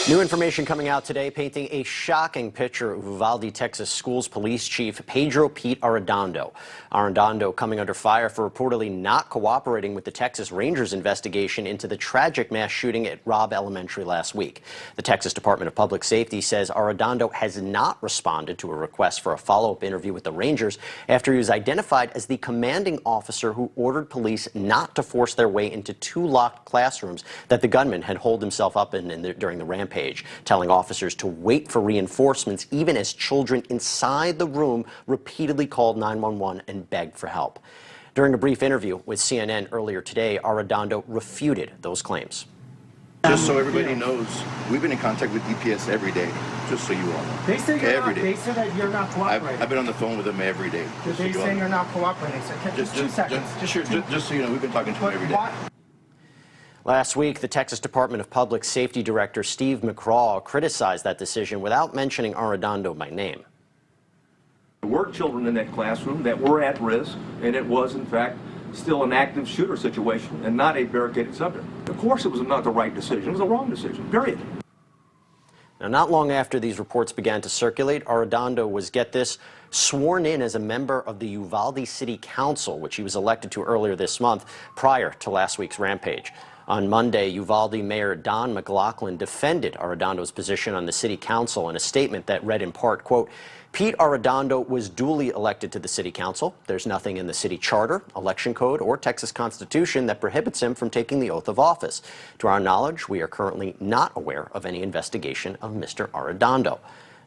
New information coming out today painting a shocking picture of Uvalde, Texas Schools Police Chief Pedro Pete Arredondo. Arredondo coming under fire for reportedly not cooperating with the Texas Rangers investigation into the tragic mass shooting at Robb Elementary last week. The Texas Department of Public Safety says Arredondo has not responded to a request for a follow-up interview with the Rangers after he was identified as the commanding officer who ordered police not to force their way into two locked classrooms that the gunman had holed himself up in during the rampage, telling officers to wait for reinforcements even as children inside the room repeatedly called 911 and begged for help. During a brief interview with CNN earlier today, Arredondo refuted those claims. Just so everybody knows, we've been in contact with DPS every day, just so you all know. They say, they say that you're not cooperating. I've been on the phone with them every day. They say you're not cooperating. So just 2 seconds. Just so you know, we've been talking to them every day. Last week, the Texas Department of Public Safety Director Steve McCraw criticized that decision without mentioning Arredondo by name. There were children in that classroom that were at risk, and it was, in fact, still an active shooter situation and not a barricaded subject. Of course, it was not the right decision. It was a wrong decision, period. Now, not long after these reports began to circulate, Arredondo was, get this, sworn in as a member of the Uvalde City Council, which he was elected to earlier this month, prior to last week's rampage. On Monday, Uvalde Mayor Don McLaughlin defended Arredondo's position on the city council in a statement that read in part, quote, Pete Arredondo was duly elected to the city council. There's nothing in the city charter, election code, or Texas Constitution that prohibits him from taking the oath of office. To our knowledge, we are currently not aware of any investigation of Mr. Arredondo.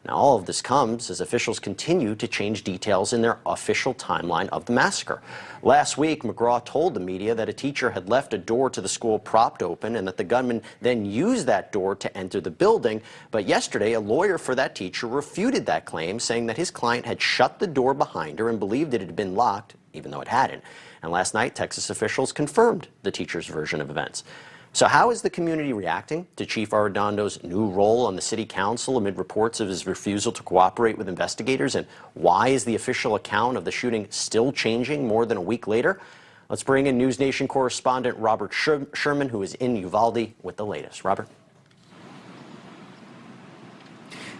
Now, all of this comes as officials continue to change details in their official timeline of the massacre. Last week, McGraw told the media that a teacher had left a door to the school propped open and that the gunman then used that door to enter the building. But yesterday, a lawyer for that teacher refuted that claim, saying that his client had shut the door behind her and believed it had been locked, even though it hadn't. And last night, Texas officials confirmed the teacher's version of events. So how is the community reacting to Chief Arredondo's new role on the city council amid reports of his refusal to cooperate with investigators? And why is the official account of the shooting still changing more than a week later? Let's bring in NewsNation correspondent Robert Sherman, who is in Uvalde with the latest. Robert?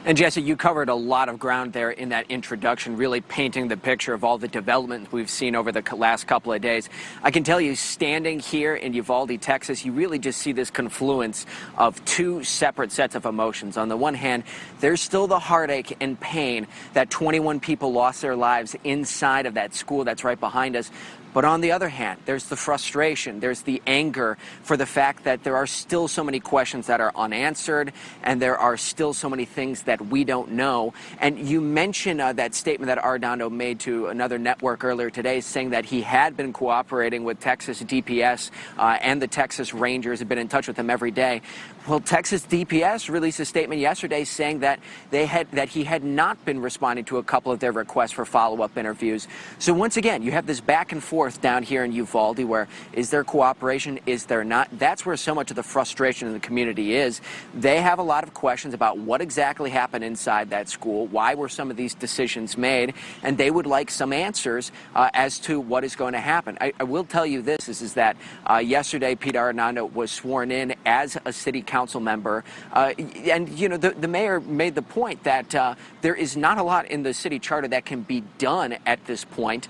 And Jesse, you covered a lot of ground there in that introduction, really painting the picture of all the developments we've seen over the last couple of days. I can tell you, standing here in Uvalde, Texas, you really just see this confluence of two separate sets of emotions. On the one hand, there's still the heartache and pain that 21 people lost their lives inside of that school that's right behind us. But on the other hand, there's the frustration, there's the anger for the fact that there are still so many questions that are unanswered, and there are still so many things that we don't know. And you mentioned that statement that Arredondo made to another network earlier today, saying that he had been cooperating with Texas DPS and the Texas Rangers, had been in touch with them every day. Well, Texas DPS released a statement yesterday saying that he had not been responding to a couple of their requests for follow-up interviews. So once again, you have this back and forth down here in Uvalde where is there cooperation, is there not? That's where so much of the frustration in the community is. They have a lot of questions about what exactly happened inside that school, why were some of these decisions made, and they would like some answers as to what is going to happen. I will tell you this, is that yesterday Pete Arredondo was sworn in as a city council member, and you know the mayor made the point that there is not a lot in the city charter that can be done at this point,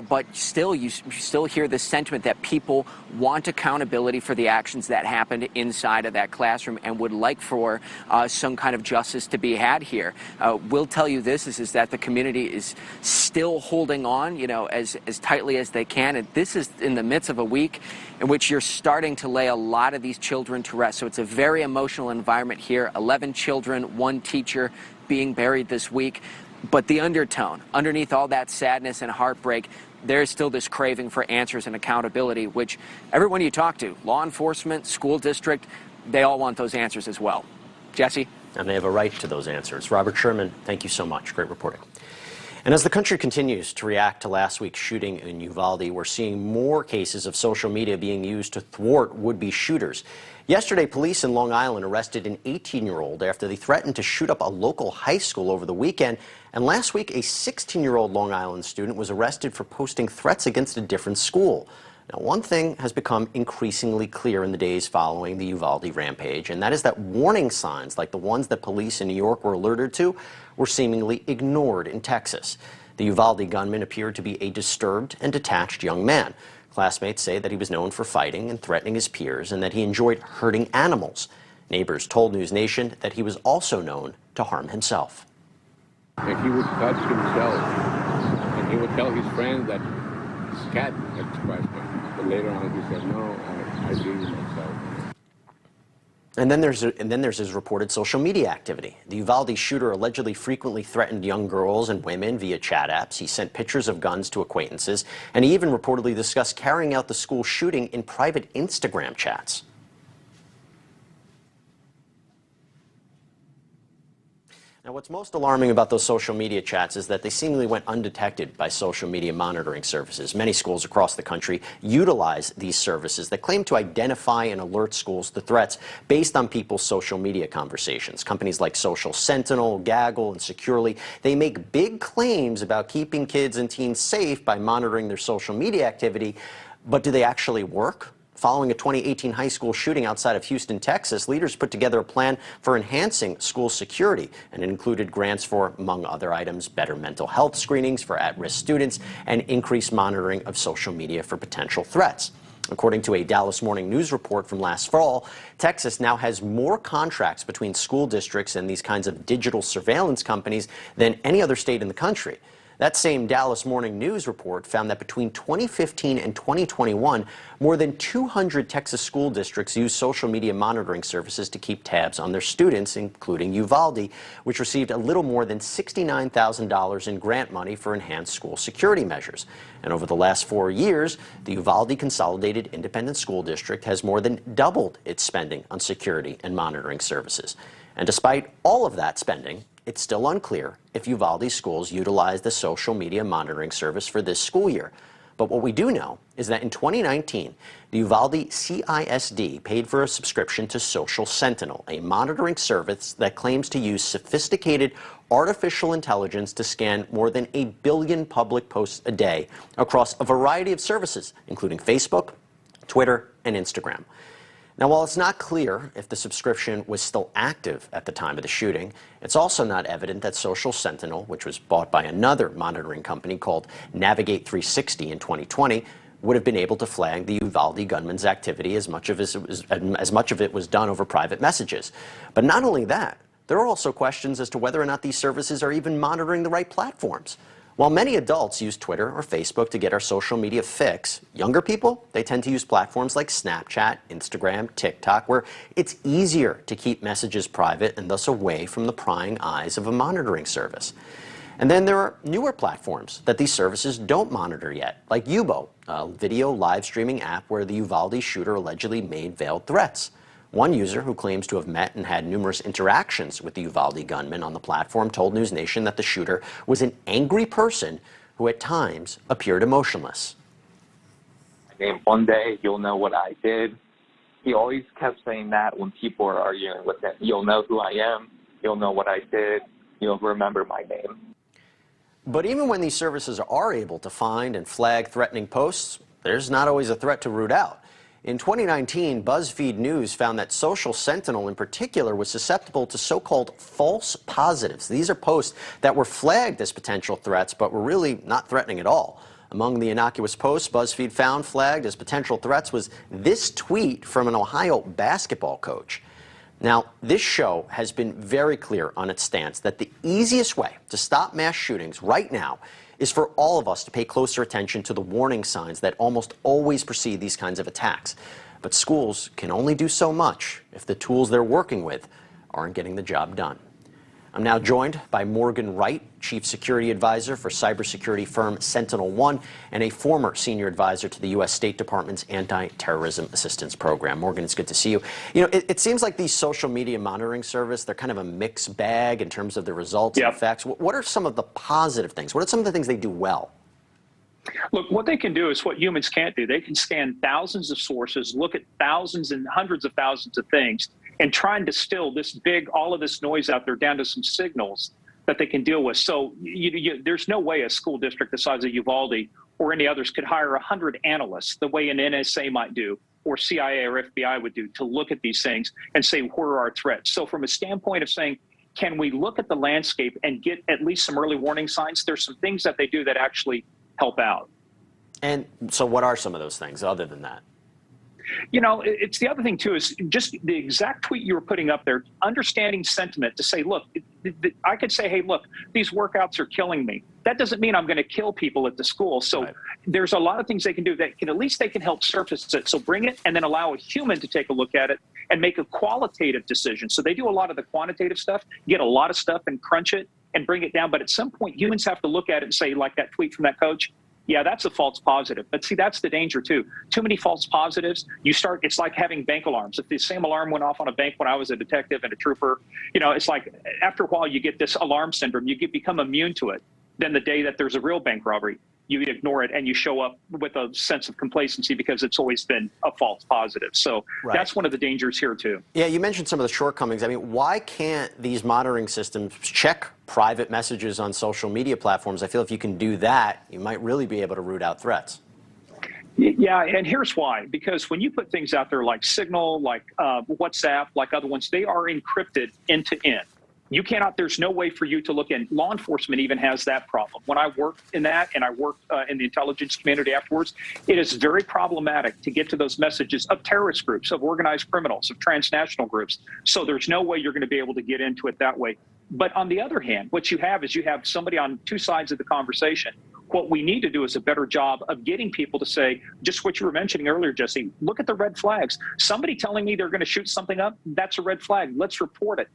but still you still hear the sentiment that people want accountability for the actions that happened inside of that classroom and would like for some kind of justice to be had here. We'll tell you this, is that the community is still holding on, you know, as tightly as they can, and this is in the midst of a week in which you're starting to lay a lot of these children to rest. So it's a very emotional environment here. 11 children, 1 teacher being buried this week. But the undertone, underneath all that sadness and heartbreak, there's still this craving for answers and accountability, which everyone you talk to, law enforcement, school district, they all want those answers as well. Jesse? And they have a right to those answers. Robert Sherman, thank you so much. Great reporting. And as the country continues to react to last week's shooting in Uvalde, we're seeing more cases of social media being used to thwart would-be shooters. Yesterday, police in Long Island arrested an 18-year-old after they threatened to shoot up a local high school over the weekend. And last week, a 16-year-old Long Island student was arrested for posting threats against a different school. Now, one thing has become increasingly clear in the days following the Uvalde rampage, and that is that warning signs like the ones that police in New York were alerted to were seemingly ignored in Texas. The Uvalde gunman appeared to be a disturbed and detached young man. Classmates say that he was known for fighting and threatening his peers and that he enjoyed hurting animals. Neighbors told NewsNation that he was also known to harm himself. And he would touch himself, and he would tell his friends that his cat had scratched him. But later on, he said, "No, I did it myself." And then there's his reported social media activity. The Uvalde shooter allegedly frequently threatened young girls and women via chat apps. He sent pictures of guns to acquaintances, and he even reportedly discussed carrying out the school shooting in private Instagram chats. Now, what's most alarming about those social media chats is that they seemingly went undetected by social media monitoring services. Many schools across the country utilize these services that claim to identify and alert schools to threats based on people's social media conversations. Companies like Social Sentinel, Gaggle, and Securely, they make big claims about keeping kids and teens safe by monitoring their social media activity, but do they actually work? Following a 2018 high school shooting outside of Houston, Texas, leaders put together a plan for enhancing school security, and it included grants for, among other items, better mental health screenings for at-risk students and increased monitoring of social media for potential threats. According to a Dallas Morning News report from last fall, Texas now has more contracts between school districts and these kinds of digital surveillance companies than any other state in the country. That same Dallas Morning News report found that between 2015 and 2021, more than 200 Texas school districts used social media monitoring services to keep tabs on their students, including Uvalde, which received a little more than $69,000 in grant money for enhanced school security measures. And over the last 4 years, the Uvalde Consolidated Independent School District has more than doubled its spending on security and monitoring services. And despite all of that spending, it's still unclear if Uvalde schools utilized the social media monitoring service for this school year. But what we do know is that in 2019, the Uvalde CISD paid for a subscription to Social Sentinel, a monitoring service that claims to use sophisticated artificial intelligence to scan more than 1 billion public posts a day across a variety of services, including Facebook, Twitter, and Instagram. Now, while it's not clear if the subscription was still active at the time of the shooting, it's also not evident that Social Sentinel, which was bought by another monitoring company called Navigate 360 in 2020, would have been able to flag the Uvalde gunman's activity as much of it was done over private messages. But not only that, there are also questions as to whether or not these services are even monitoring the right platforms. While many adults use Twitter or Facebook to get our social media fix, younger people, they tend to use platforms like Snapchat, Instagram, TikTok, where it's easier to keep messages private and thus away from the prying eyes of a monitoring service. And then there are newer platforms that these services don't monitor yet, like Yubo, a video live streaming app where the Uvalde shooter allegedly made veiled threats. One user who claims to have met and had numerous interactions with the Uvalde gunman on the platform told NewsNation that the shooter was an angry person who at times appeared emotionless. And one day you'll know what I did. He always kept saying that when people are arguing with him. You'll know who I am. You'll know what I did. You'll remember my name. But even when these services are able to find and flag threatening posts, there's not always a threat to root out. In 2019, BuzzFeed News found that Social Sentinel in particular was susceptible to so-called false positives. These are posts that were flagged as potential threats but were really not threatening at all. Among the innocuous posts BuzzFeed found flagged as potential threats was this tweet from an Ohio basketball coach. Now, this show has been very clear on its stance that the easiest way to stop mass shootings right now is for all of us to pay closer attention to the warning signs that almost always precede these kinds of attacks. But schools can only do so much if the tools they're working with aren't getting the job done. I'm now joined by Morgan Wright, Chief Security Advisor for cybersecurity firm SentinelOne and a former senior advisor to the U.S. State Department's Anti-Terrorism Assistance Program. Morgan, it's good to see you. You know, it seems like these social media monitoring service, they're kind of a mixed bag in terms of the results and effects. What are some of the positive things? What are some of the things they do well? Look, what they can do is what humans can't do. They can scan thousands of sources, look at thousands and hundreds of thousands of things, and try and distill all of this noise out there down to some signals that they can deal with. So there's no way a school district the size of Uvalde or any others could hire 100 analysts the way an NSA might do, or CIA or FBI would do, to look at these things and say, where are our threats? So from a standpoint of saying, can we look at the landscape and get at least some early warning signs? There's some things that they do that actually help out. And so what are some of those things other than that? You know, it's the other thing, too, is just the exact tweet you were putting up there, understanding sentiment to say, look, I could say, hey, look, these workouts are killing me. That doesn't mean I'm going to kill people at the school. So there's a lot of things they can do that can, at least they can help surface it. So bring it and then allow a human to take a look at it and make a qualitative decision. So they do a lot of the quantitative stuff, get a lot of stuff and crunch it and bring it down. But at some point, humans have to look at it and say, like that tweet from that coach, yeah, that's a false positive. But see, that's the danger, too. Too many false positives. It's like having bank alarms. If the same alarm went off on a bank when I was a detective and a trooper, it's like after a while you get this alarm syndrome. You become immune to it. Then the day that there's a real bank robbery, you ignore it and you show up with a sense of complacency because it's always been a false positive. So that's one of the dangers here, too. Yeah, you mentioned some of the shortcomings. I mean, why can't these monitoring systems check private messages on social media platforms? I feel if you can do that, you might really be able to root out threats. Yeah, and here's why. Because when you put things out there like Signal, like WhatsApp, like other ones, they are encrypted end to end. You cannot, there's no way for you to look in. Law enforcement even has that problem. When I worked in that and I worked in the intelligence community afterwards, it is very problematic to get to those messages of terrorist groups, of organized criminals, of transnational groups. So there's no way you're going to be able to get into it that way. But on the other hand, what you have is you have somebody on two sides of the conversation. What we need to do is a better job of getting people to say, just what you were mentioning earlier, Jesse, look at the red flags. Somebody telling me they're going to shoot something up, that's a red flag. Let's report it.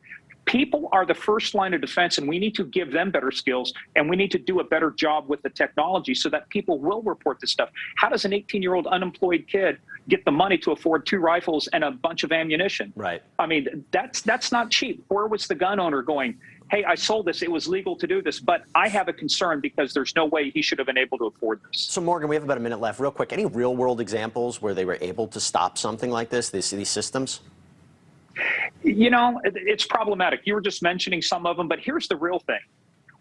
People are the first line of defense, and we need to give them better skills, and we need to do a better job with the technology so that people will report this stuff. How does an 18-year-old unemployed kid get the money to afford 2 rifles and a bunch of ammunition? Right. I mean, that's not cheap. Where was the gun owner going? Hey, I sold this. It was legal to do this, but I have a concern because there's no way he should have been able to afford this. So, Morgan, we have about a minute left. Real quick, any real-world examples where they were able to stop something like this, these systems? It's problematic. You were just mentioning some of them, but here's the real thing.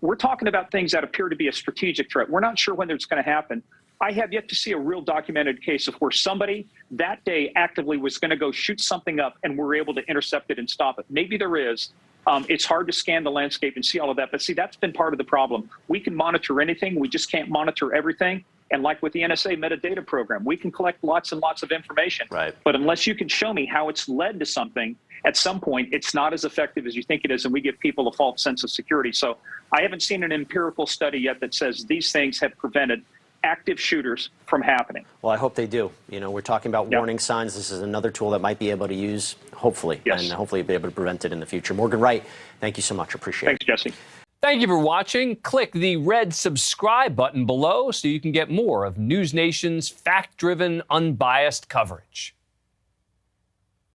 We're talking about things that appear to be a strategic threat. We're not sure when it's going to happen. I have yet to see a real documented case of where somebody that day actively was going to go shoot something up and we're able to intercept it and stop it. Maybe there is. It's hard to scan the landscape and see all of that. But see, that's been part of the problem. We can monitor anything. We just can't monitor everything. And like with the NSA metadata program, we can collect lots and lots of information. Right. But unless you can show me how it's led to something, at some point, it's not as effective as you think it is, and we give people a false sense of security. So I haven't seen an empirical study yet that says these things have prevented active shooters from happening. Well, I hope they do. We're talking about warning signs. This is another tool that might be able to use, hopefully, and hopefully be able to prevent it in the future. Morgan Wright, thank you so much. Appreciate it. Thanks, Jesse. Thank you for watching. Click the red subscribe button below so you can get more of NewsNation's fact-driven, unbiased coverage.